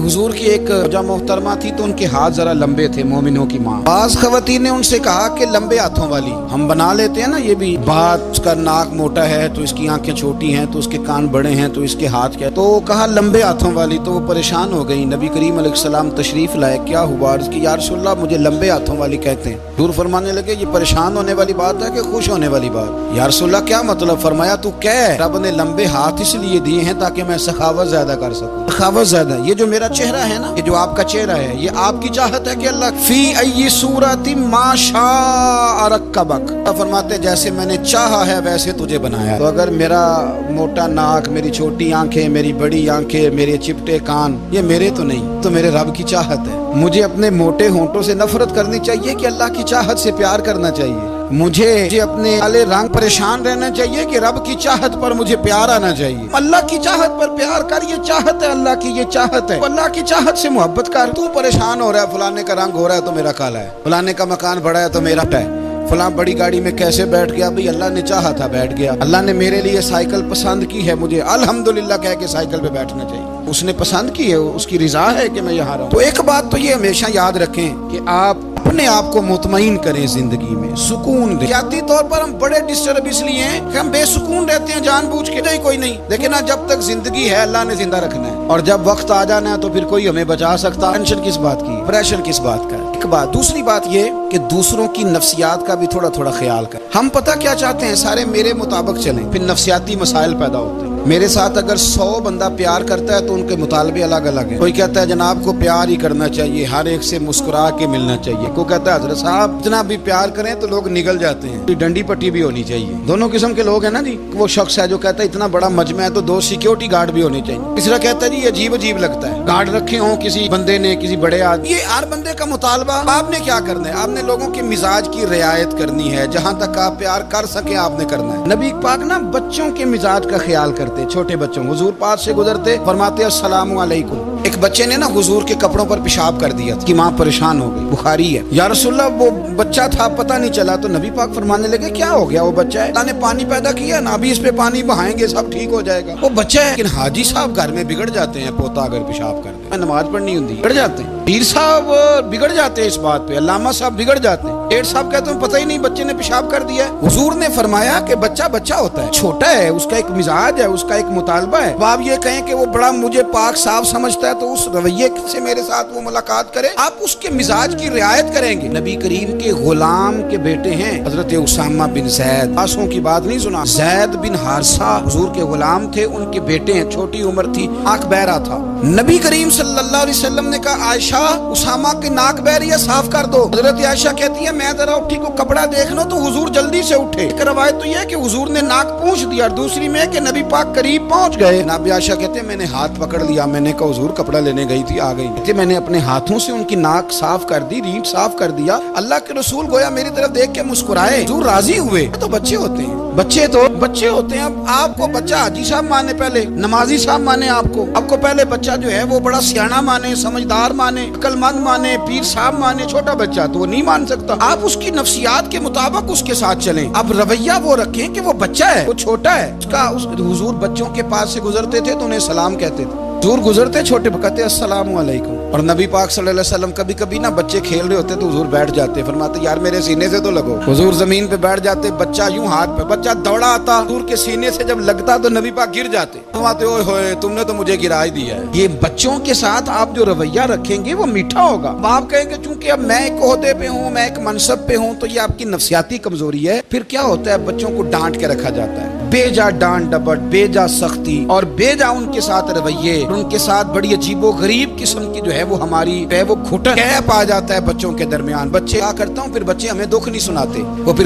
हुजूर की एक जब मोहतरमा थी तो उनके हाथ जरा लंबे थे, मोमिनों की माँ। बाज खवातीन ने उनसे कहा कि लंबे हाथों वाली, हम बना लेते हैं ना ये भी, बात का नाक मोटा है तो इसकी आंखें छोटी हैं तो उसके कान बड़े हैं तो इसके हाथ क्या, तो कहा लंबे हाथों वाली। तो वो परेशान हो गई। नबी करीम अलैहिस्सलाम तशरीफ लाए, क्या हुआ? अर्ज़ की या रसूलल्लाह मुझे लंबे हाथों वाली कहते हैं। हुजूर फरमाने लगे ये परेशान होने वाली बात है कि खुश होने वाली बात? या रसूलल्लाह क्या मतलब? फरमाया तू कह रब ने लंबे हाथ इसलिए दिए हैं ताकि मैं सखावत ज्यादा कर सकूं। सखावत ज्यादा, ये जो मेरा चेहरा है ना, ये जो आपका चेहरा है, ये आपकी चाहत है कि अल्लाह फी अय्यि सूरति मा शाअ रक्कबक, फरमाते जैसे मैंने चाहा है वैसे तुझे बनाया। तो अगर मेरा मोटा नाक, मेरी छोटी आंखें, मेरी बड़ी आंखें, मेरे चिपटे कान, ये मेरे तो नहीं, तो मेरे रब की चाहत है। मुझे अपने मोटे होंठों से नफरत करनी चाहिए कि अल्लाह की चाहत से प्यार करना चाहिए? मुझे अपने काले रंग परेशान रहना चाहिए कि रब की चाहत पर मुझे प्यार आना चाहिए? अल्लाह की चाहत पर प्यार कर, ये चाहत है अल्लाह की, ये चाहत है। अल्लाह की चाहत से मोहब्बत कर। तू परेशान हो रहा है, फलाने का रंग हो रहा है तो मेरा काला है, फलाने का मकान बड़ा है तो मेरा है, फलां बड़ी गाड़ी में कैसे बैठ गया? भाई अल्लाह ने चाहा था बैठ गया। अल्लाह ने मेरे लिए साइकिल पसंद की है, मुझे अल्हम्दुलिल्लाह कह के साइकिल पे बैठना चाहिए। उसने पसंद की है, उसकी रिजा है कि मैं यहाँ रहूं। तो एक बात तो ये हमेशा याद रखें कि आप अपने आप को मुतमईन करें, जिंदगी में सुकून दें। जाती तौर पर हम बड़े डिस्टर्ब इसलिए हैं कि हम बेसुकून रहते हैं जानबूझ के, नहीं कोई नहीं। लेकिन ना, जब तक जिंदगी है अल्लाह ने जिंदा रखना है, और जब वक्त आ जाना है तो फिर कोई हमें बचा सकता। टेंशन किस बात की, प्रेशर किस बात का? एक बात। दूसरी बात ये कि दूसरों की नफ्सियात का भी थोड़ा थोड़ा ख्याल कर। हम पता क्या चाहते हैं, सारे मेरे मुताबिक चलें, फिर नफ्सियाती मसाइल पैदा होते हैं। मेरे साथ अगर 100 बंदा प्यार करता है तो उनके मुतालबे अलग अलग हैं। कोई कहता है जनाब को प्यार ही करना चाहिए, हर एक से मुस्कुरा के मिलना चाहिए। कोई कहता है हजरत साहब जितना भी प्यार करें तो लोग निगल जाते हैं, डंडी पट्टी भी होनी चाहिए। दोनों किस्म के लोग हैं ना जी। वो शख्स है जो कहता है इतना बड़ा मजमा है तो 2 सिक्योरिटी गार्ड भी होने चाहिए। तीसरा कहता है जी अजीब अजीब लगता है, गार्ड रखे हों किसी बंदे ने, किसी बड़े आदमी। ये हर बंदे का मुतालबा। आपने क्या करना है? आपने लोगों के मिजाज की रियायत करनी है। जहां तक आप प्यार कर सके आपने करना है। नबी पाक ना बच्चों के मिजाज का ख्याल करते, छोटे बच्चों। हुजूर पास से गुजरते, फरमाते अस्सलामु अलैकुम। एक बच्चे ने ना हुजूर के कपड़ों पर पेशाब कर दिया, कि माँ परेशान हो गई। बुखारी है। या रसूलल्लाह वो बच्चा था, पता नहीं चला। तो नबी पाक फरमाने लगे क्या हो गया? वो बच्चा है, अल्लाह ने पानी पैदा किया ना, अभी इस पे पानी बहाएंगे सब ठीक हो जाएगा। वो बच्चा है। लेकिन हाजी साहब घर में बिगड़ जाते हैं, पोता अगर पेशाब कर दे, नमाज पढ़नी होती है, बिगड़ जाते हैं। पीर साहब बिगड़ जाते हैं इस बात पे, अल्लामा साहब बिगड़ जाते हैं। सेठ साहब कहते हैं पता ही नहीं बच्चे ने पेशाब कर दिया। हुजूर ने फरमाया कि बच्चा बच्चा होता है, छोटा है, उसका एक मिजाज है, उसका एक मुतालबा है। आप ये कहें कि वो बड़ा मुझे पाक साफ समझता है तो उस रवैये से मेरे साथ वो मुलाकात करे, आप उसके मिजाज की रियायत करेंगे। नबी करीम के गुलाम के बेटे हैं हजरत उसामा बिन जैद, आंसुओं की बात नहीं सुना, जैद बिन हारिसा हुजूर के गुलाम थे, उनके बेटे हैं। छोटी उम्र थी, आंख बहरा था। नबी करीम सल्लल्लाहु अलैहि वसल्लम ने कहा आयशा उसामा की नाक बहरी है, साफ कर दो। हजरत आयशा कहती है मैं जरा उठी को कपड़ा देख लो, तो हुजूर जल्दी से उठे। एक रवायत तो यह कि हुजूर ने नाक पूंछ दिया, और दूसरी में कि नबी पाक करीब पहुंच गए। नबी आयशा कहते हैं मैंने हाथ पकड़ लिया, मैंने कहा हुजूर कपड़ा लेने गई थी आ गई। कहते मैंने अपने हाथों से उनकी नाक साफ कर दी, रीढ़ साफ कर दिया। अल्लाह के रसूल गोया मेरी तरफ देख के मुस्कुराए, हुजूर राजी हुए। तो बच्चे होते हैं, बच्चे होते हैं। अब आपको बच्चा हाजी साहब माने, पहले नमाजी साहब माने, आपको पहले बच्चा जो है वो बड़ा सियाना माने, समझदार माने, अक्लमंद माने, पीर साहब माने। छोटा बच्चा तो वो नहीं मान सकता। आप उसकी नफ्सियात के मुताबिक उसके साथ चलें। अब रवैया वो रखें कि वो बच्चा है, वो छोटा है। हुजूर बच्चों के पास से गुजरते थे तो उन्हें सलाम कहते थे। हुजूर गुजरते छोटे कहते अस्सलामु अलैकुम। और नबी पाक सल्लल्लाहु अलैहि वसल्लम कभी कभी ना बच्चे खेल रहे होते तो हुजूर बैठ जाते, फरमाते यार मेरे सीने से तो लगो। हुजूर जमीन पे बैठ जाते, बच्चा यूं हाथ पे, बच्चा दौड़ा आता, हुजूर के सीने से जब लगता तो नबी पाक गिर जाते। फरमाते ओए होए तुमने तो मुझे गिरा ही दिया है। ये बच्चों के साथ आप जो रवैया रखेंगे वो मीठा होगा। आप कहेंगे चूंकि अब मैं एक ओहदे पे हूँ, मैं एक मनसब पे हूँ, तो ये आपकी नफ्सियाती कमजोरी है। फिर क्या होता है, बच्चों को डांट के रखा जाता है, बेजा डांट डपट, बेजा सख्ती और बेजा उनके साथ रवैये, उनके साथ बड़ी अजीबो गरीब किस्म की जो है वो हमारी वो घुटन गैप आ जाता है बच्चों के दरमियान। बच्चे क्या करता हूँ, फिर बच्चे हमें दुख नहीं सुनाते, वो फिर